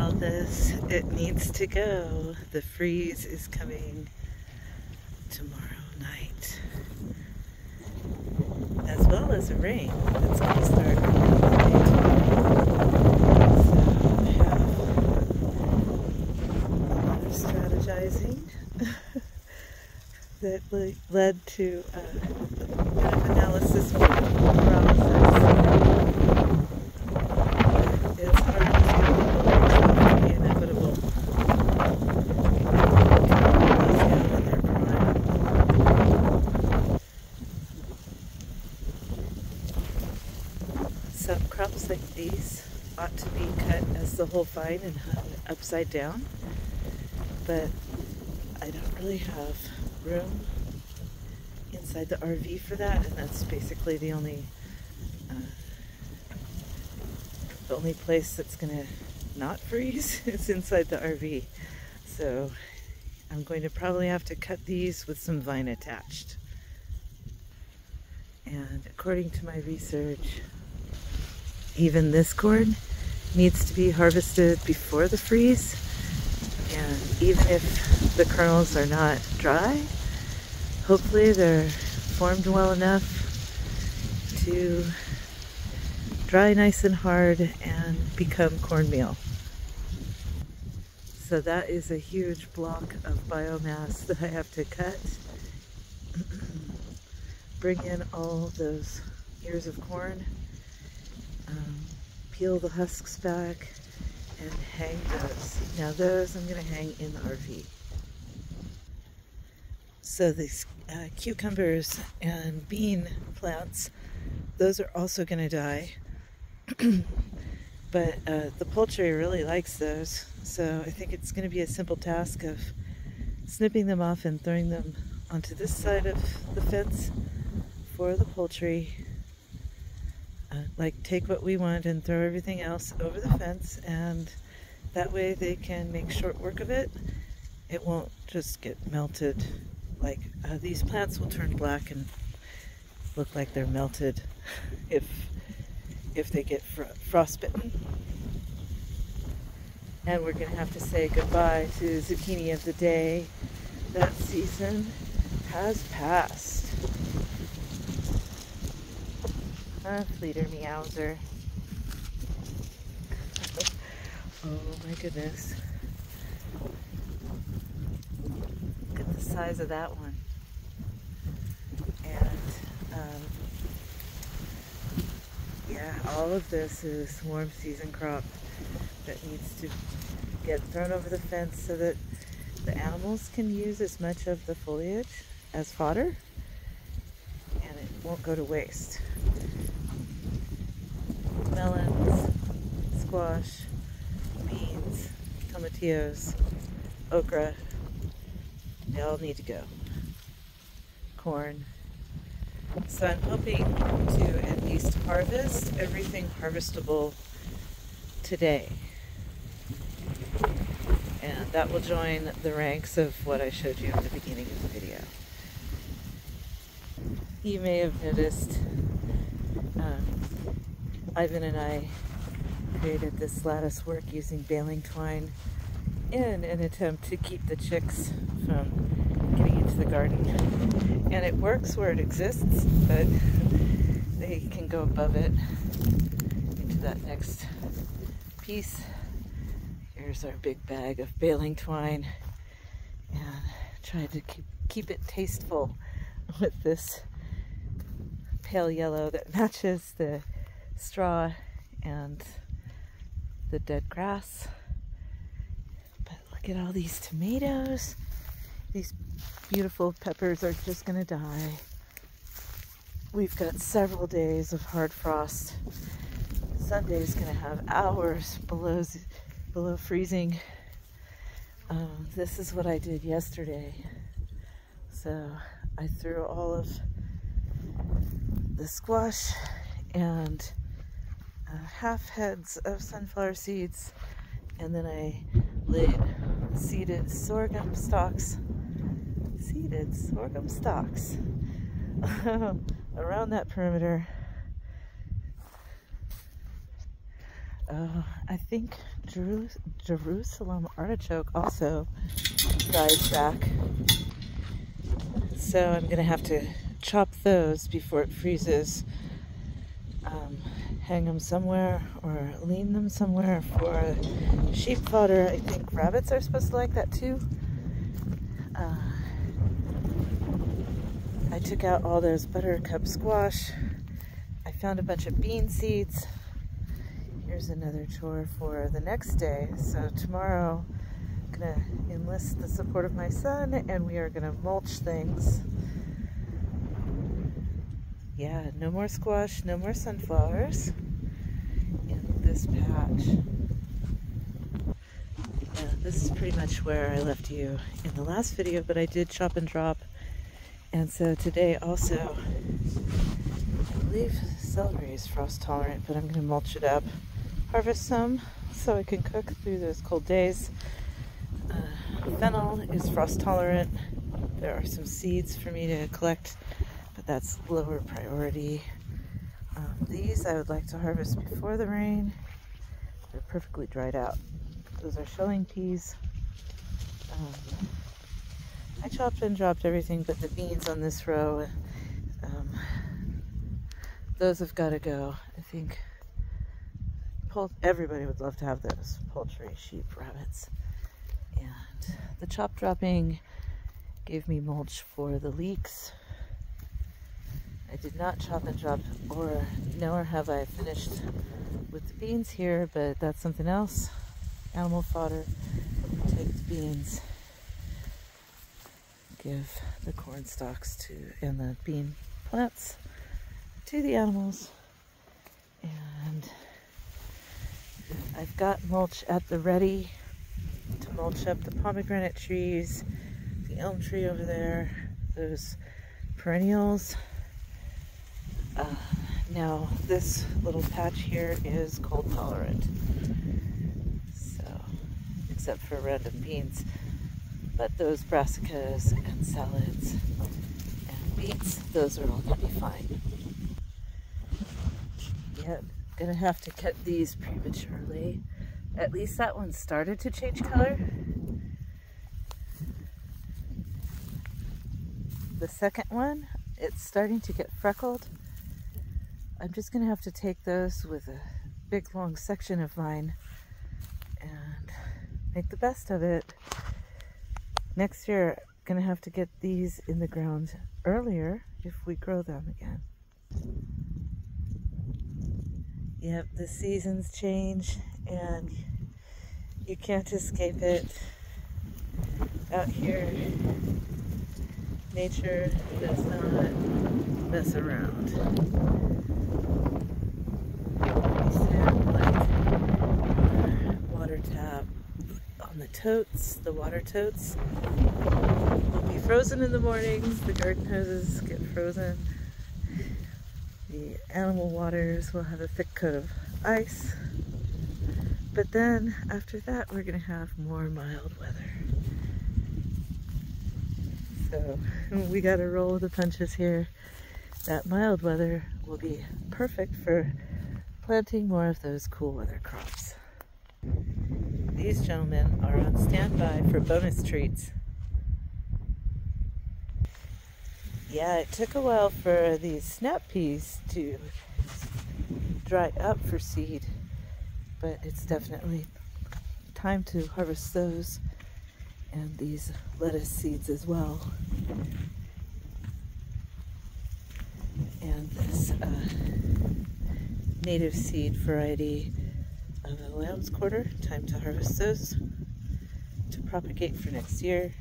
all this. It needs to go. The freeze is coming tomorrow night, as well as the rain that's going to start early tomorrow. So I have strategizing that led to a bit of analysis paralysis. It's hard to be inevitable. Some crops like these ought to be cut as the whole vine and hung upside down, but I don't really have room inside the RV for that, and that's basically the only place that's gonna not freeze is inside the RV. So I'm going to probably have to cut these with some vine attached. And according to my research, even this corn needs to be harvested before the freeze. And even if the kernels are not dry, hopefully they're formed well enough to dry nice and hard and become cornmeal. So that is a huge block of biomass that I have to cut. Bring in all those ears of corn, peel the husks back, and hang those. Now those I'm going to hang in the RV. So these cucumbers and bean plants, those are also going to die. But the poultry really likes those, so I think it's going to be a simple task of snipping them off and throwing them onto this side of the fence for the poultry. Like, take what we want and throw everything else over the fence, and that way they can make short work of it. It won't just get melted. Like, these plants will turn black and look like they're melted if they get frostbitten. And we're going to have to say goodbye to zucchini of the day. That season has passed. Fleeter meowser. Oh my goodness. Look at the size of that one. And yeah, all of this is warm season crop that needs to get thrown over the fence so that the animals can use as much of the foliage as fodder and it won't go to waste. Melons, squash, beans, tomatillos, okra, they all need to go. Corn. So I'm hoping to at least harvest everything harvestable today. And that will join the ranks of what I showed you at the beginning of the video. You may have noticed Ivan and I created this lattice work using baling twine in an attempt to keep the chicks from getting into the garden. And it works where it exists, but they can go above it into that next piece. Here's our big bag of baling twine, and tried to keep it tasteful with this pale yellow that matches the straw and the dead grass. But look at all these tomatoes. These beautiful peppers are just gonna die. We've got several days of hard frost. Sunday's gonna have hours below freezing. This is what I did yesterday. So I threw all of the squash and half heads of sunflower seeds, and then I laid seeded sorghum stalks around that perimeter. I think Jerusalem artichoke also dies back. So I'm going to have to chop those before it freezes. Hang them somewhere or lean them somewhere for sheep fodder. I think rabbits are supposed to like that too. I took out all those buttercup squash. I found a bunch of bean seeds. Here's another chore for the next day. So tomorrow I'm gonna enlist the support of my son and we are gonna mulch things. Yeah, no more squash, no more sunflowers in this patch. Yeah, this is pretty much where I left you in the last video, but I did chop and drop. And so today also, I believe celery is frost tolerant, but I'm gonna mulch it up, harvest some so I can cook through those cold days. Fennel is frost tolerant. There are some seeds for me to collect, but that's lower priority. These I would like to harvest before the rain. They're perfectly dried out. Those are shelling peas. I chopped and dropped everything but the beans on this row. Those have got to go. I think everybody would love to have those. Poultry, sheep, rabbits. And the chop dropping gave me mulch for the leeks. I did not chop and drop, nor have I finished with the beans here, but that's something else. Animal fodder, take the beans, give the corn stalks and the bean plants to the animals. And I've got mulch at the ready to mulch up the pomegranate trees, the elm tree over there, those perennials. Now this little patch here is cold tolerant, so except for random beans, but those brassicas and salads and beets, those are all gonna be fine. Yep, gonna have to cut these prematurely. At least that one started to change color. The second one, it's starting to get freckled. I'm just gonna have to take those with a big long section of mine and make the best of it. Next year, I'm gonna have to get these in the ground earlier if we grow them again. Yep, the seasons change and you can't escape it. Out here, nature does not mess around. We sit like water tap on the totes, the water totes. Will be frozen in the mornings, the garden hoses get frozen. The animal waters will have a thick coat of ice. But then, after that, we're gonna have more mild weather. So, we gotta roll with the punches here. That mild weather will be perfect for planting more of those cool weather crops. These gentlemen are on standby for bonus treats. Yeah, it took a while for these snap peas to dry up for seed, but it's definitely time to harvest those and these lettuce seeds as well. And this native seed variety of a lamb's quarter, time to harvest those to propagate for next year.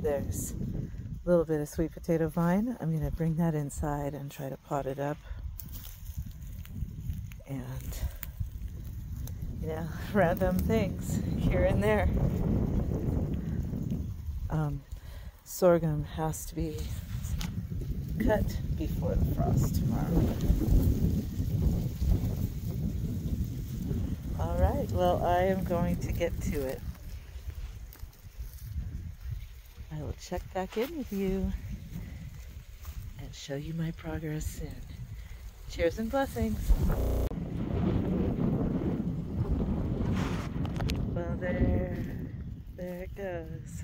There's a little bit of sweet potato vine. I'm going to bring that inside and try to pot it up. And, you know, random things here and there. Sorghum has to be cut before the frost tomorrow. All right, well, I am going to get to it. I will check back in with you and show you my progress soon. Cheers and blessings. it goes.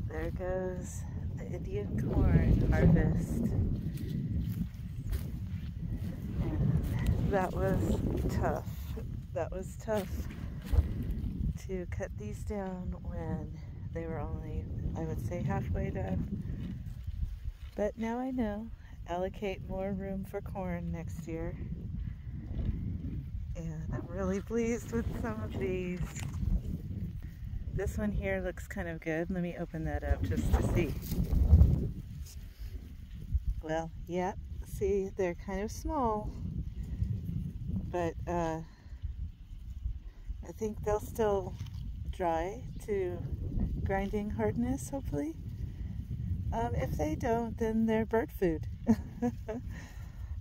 There goes the Indian corn harvest. And that was tough. That was tough to cut these down when they were only, I would say, halfway done. But now I know. Allocate more room for corn next year. And I'm really pleased with some of these. This one here looks kind of good. Let me open that up just to see. Well, yeah, see, they're kind of small, but I think they'll still dry to grinding hardness, hopefully. If they don't, then they're bird food.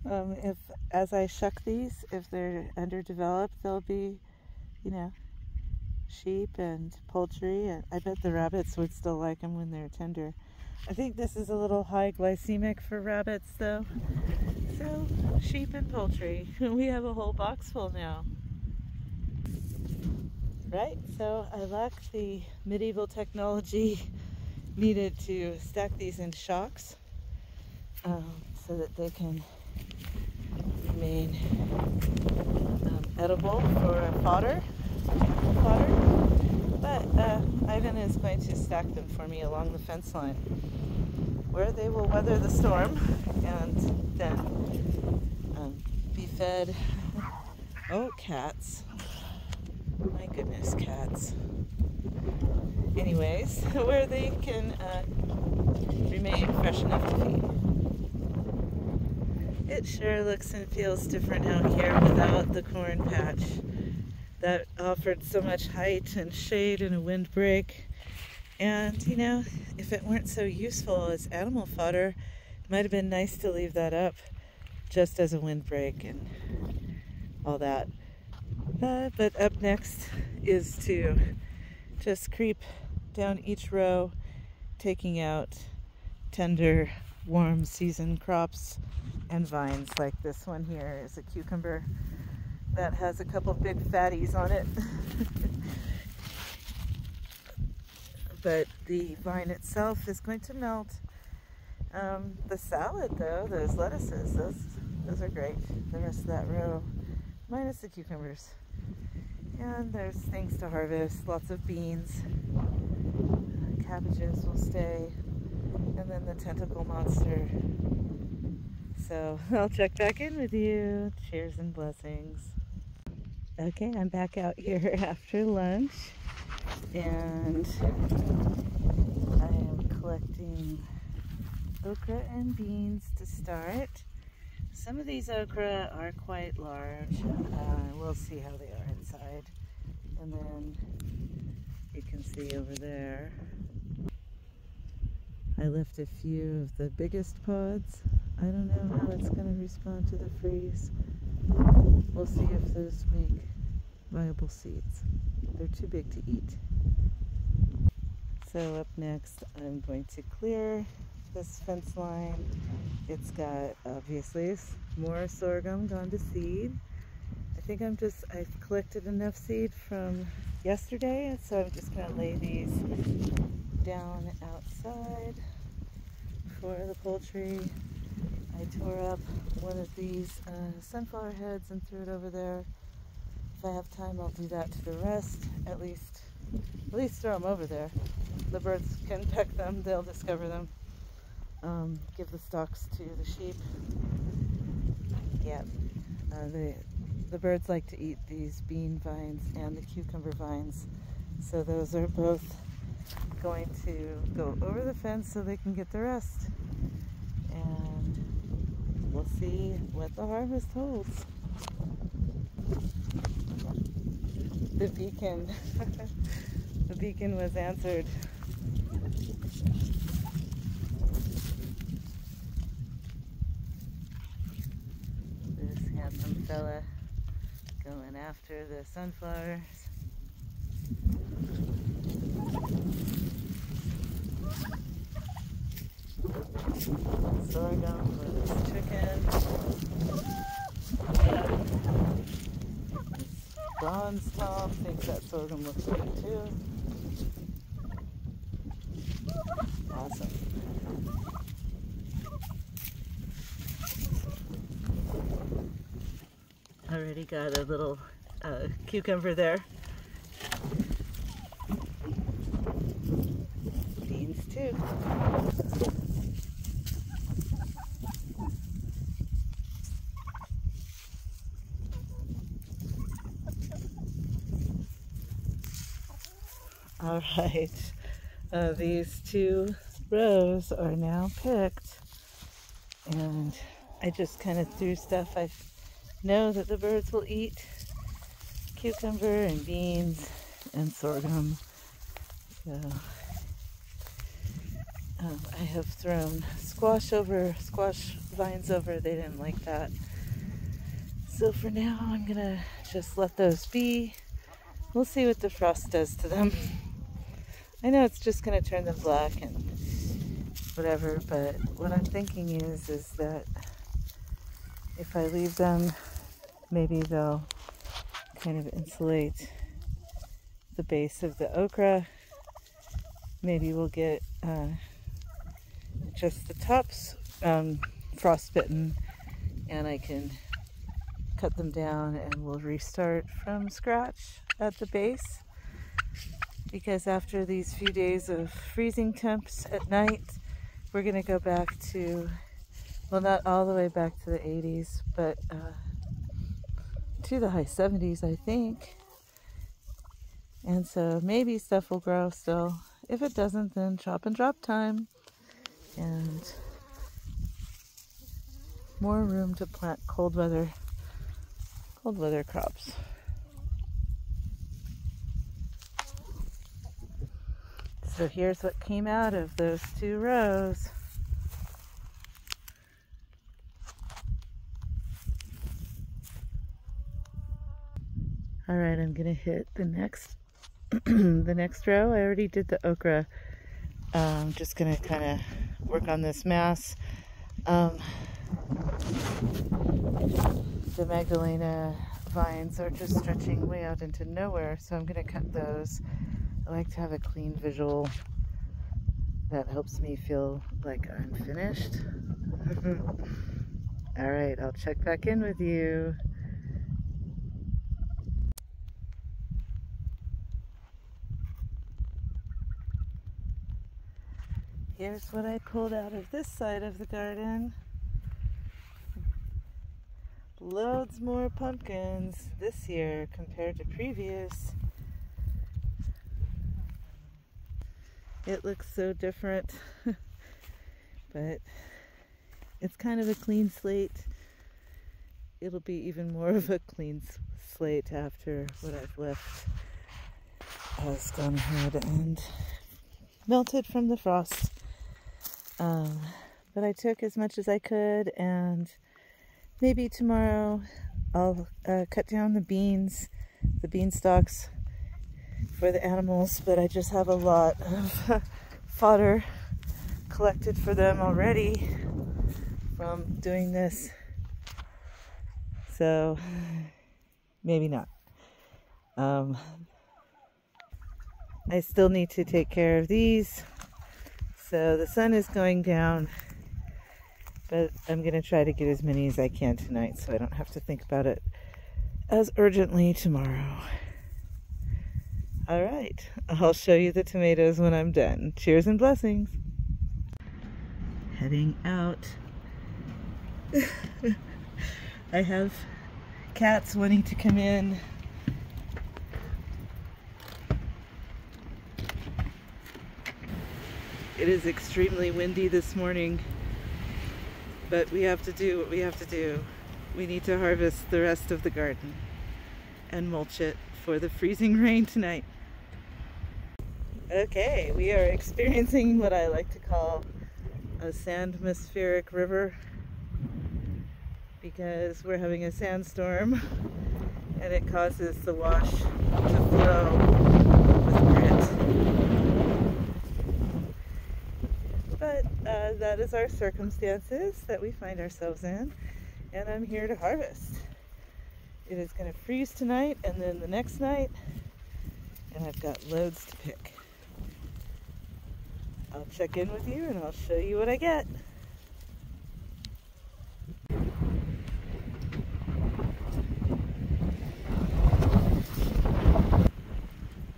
If, as I shuck these, if they're underdeveloped, they'll be, you know, sheep and poultry, and I bet the rabbits would still like them when they're tender. I think this is a little high glycemic for rabbits though. So, sheep and poultry. We have a whole box full now. Right, so I lack the medieval technology needed to stack these in shocks so that they can remain edible for fodder. But Ivan is going to stack them for me along the fence line, where they will weather the storm and then be fed. Oh, cats. My goodness, cats. Anyways, where they can remain fresh enough to feed. It sure looks and feels different out here without the corn patch that offered so much height and shade and a windbreak. And, you know, if it weren't so useful as animal fodder, it might have been nice to leave that up just as a windbreak and all that. But up next is to just creep down each row, taking out tender, warm season crops and vines. Like this one here is a cucumber that has a couple big fatties on it. But the vine itself is going to melt. The salad though, those lettuces, those are great. The rest of that row, minus the cucumbers. And there's things to harvest, lots of beans. Cabbages will stay. And then the tentacle monster. So I'll check back in with you. Cheers and blessings. Okay, I'm back out here after lunch. And I am collecting okra and beans to start. Some of these okra are quite large. We'll see how they are inside. And then you can see over there, I left a few of the biggest pods. I don't know how it's going to respond to the freeze. We'll see if those make viable seeds. They're too big to eat. So up next, I'm going to clear this fence line. It's got, obviously, more sorghum gone to seed. I think I've collected enough seed from yesterday, so I'm just going to lay these down outside for the poultry. I tore up one of these sunflower heads and threw it over there. If I have time, I'll do that to the rest. At least throw them over there. The birds can peck them, they'll discover them. Give the stalks to the sheep. Yeah, the birds like to eat these bean vines and the cucumber vines. So those are both going to go over the fence so they can get the rest. And we'll see what the harvest holds. The beacon, the beacon was answered. This handsome fella going after the sunflowers. Sorghum for this chicken. bronze Tom thinks that sorghum looks good too. Awesome. Already got a little cucumber there. Beans too. All right, these 2 rows are now picked, and I just kind of threw stuff I know that the birds will eat. Cucumber and beans and sorghum. So I have thrown squash vines over. They didn't like that. So for now, I'm gonna just let those be. We'll see what the frost does to them. I know it's just gonna turn them black and whatever, but what I'm thinking is that if I leave them, maybe they'll kind of insulate the base of the okra. Maybe we'll get just the tops frostbitten, and I can cut them down and we'll restart from scratch at the base. Because after these few days of freezing temps at night, we're going to go back to, well, not all the way back to the 80s, but to the high 70s, I think. And so maybe stuff will grow still. If it doesn't, then chop and drop time. And more room to plant cold weather crops. So here's what came out of those 2 rows. All right, I'm gonna hit the next the next row. I already did the okra. I'm just gonna kind of work on this mass. The Magdalena vines are just stretching way out into nowhere, so I'm gonna cut those. I like to have a clean visual. That helps me feel like I'm finished. All right, I'll check back in with you. Here's what I pulled out of this side of the garden. Loads more pumpkins this year compared to previous. It looks so different, but it's kind of a clean slate. It'll be even more of a clean slate after what I've left has gone ahead and melted from the frost. But I took as much as I could, and maybe tomorrow I'll cut down the bean stalks for the animals, but I just have a lot of fodder collected for them already from doing this, so maybe not. I still need to take care of these, so the sun is going down, but I'm gonna try to get as many as I can tonight so I don't have to think about it as urgently tomorrow. All right, I'll show you the tomatoes when I'm done. Cheers and blessings. Heading out. I have cats wanting to come in. It is extremely windy this morning, but we have to do what we have to do. We need to harvest the rest of the garden and mulch it for the freezing rain tonight. Okay, we are experiencing what I like to call a sandmaspheric river because we're having a sandstorm and it causes the wash to flow with grit. But that is our circumstances that we find ourselves in, and I'm here to harvest. It is going to freeze tonight and then the next night, and I've got loads to pick. I'll check in with you and I'll show you what I get.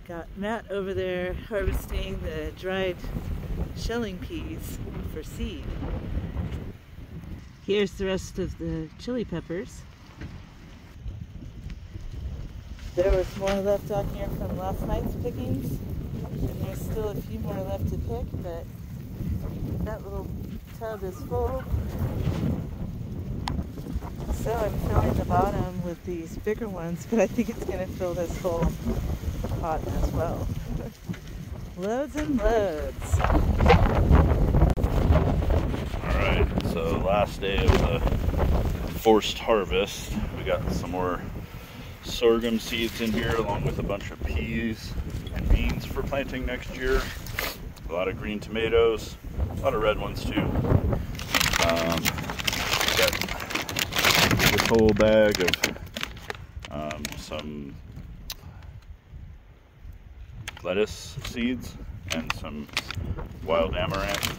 Got Matt over there harvesting the dried shelling peas for seed. Here's the rest of the chili peppers. There was more left on here from last night's pickings, and there's still a few more left to pick, but that little tub is full. So I'm filling the bottom with these bigger ones, but I think it's going to fill this whole pot as well. Loads and loads. Alright, so last day of the forced harvest. We got some more sorghum seeds in here along with a bunch of peas and beans for planting next year. A lot of green tomatoes, a lot of red ones too. Got this whole bag of some lettuce seeds and some wild amaranth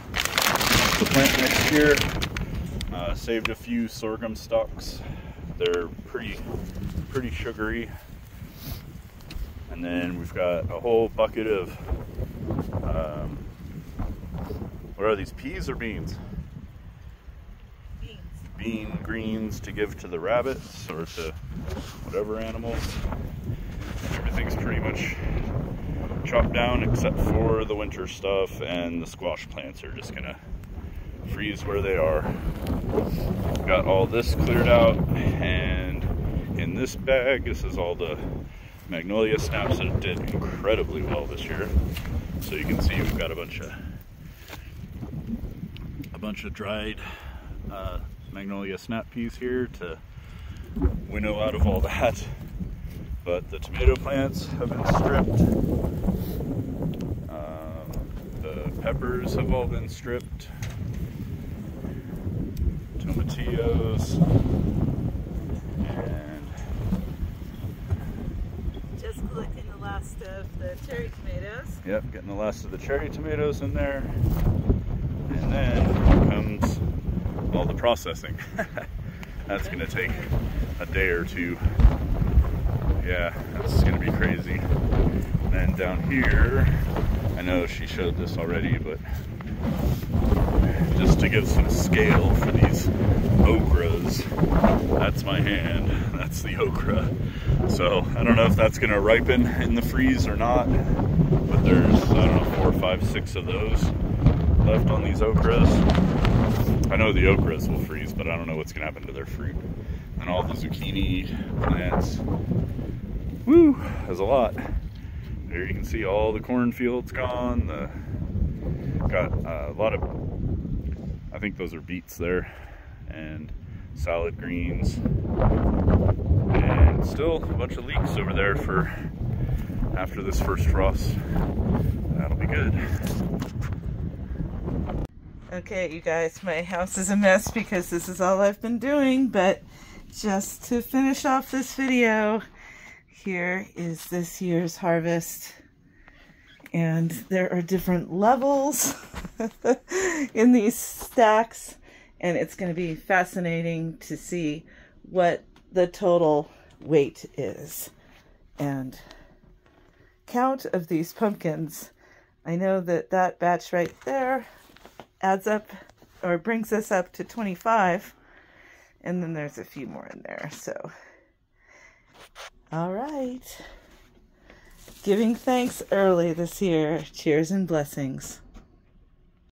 to plant next year. Saved a few sorghum stalks. They're pretty sugary. And then we've got a whole bucket of what are these, peas or beans? Beans. Bean greens to give to the rabbits or to whatever animals. Everything's pretty much chopped down except for the winter stuff, and the squash plants are just gonna freeze where they are. Got all this cleared out, and in this bag, this is all the magnolia snaps that did incredibly well this year. So you can see we've got a bunch of dried magnolia snap peas here to winnow out of all that. But the tomato plants have been stripped. The peppers have all been stripped. Tomatillos. And just collecting the last of the cherry tomatoes. Yep, getting the last of the cherry tomatoes in there. And then comes all the processing. That's gonna take a day or two. Yeah, that's gonna be crazy. And then down here, I know she showed this already, but just to give some scale for these okras, that's my hand, that's the okra. So I don't know if that's gonna ripen in the freeze or not, but there's, I don't know, 4, 5, 6 of those left on these okras. I know the okras will freeze, but I don't know what's gonna happen to their fruit. And all the zucchini plants. Woo, there's a lot. There you can see all the cornfields gone. Got a lot of, I think those are beets there, and salad greens, and still a bunch of leeks over there for after this first frost. That'll be good. Okay, you guys, my house is a mess because this is all I've been doing, but just to finish off this video, here is this year's harvest. And there are different levels in these stacks, and it's going to be fascinating to see what the total weight is. And count of these pumpkins. I know that that batch right there adds up, or brings us up to 25, and then there's a few more in there. So, all right. Giving thanks early this year. Cheers and blessings.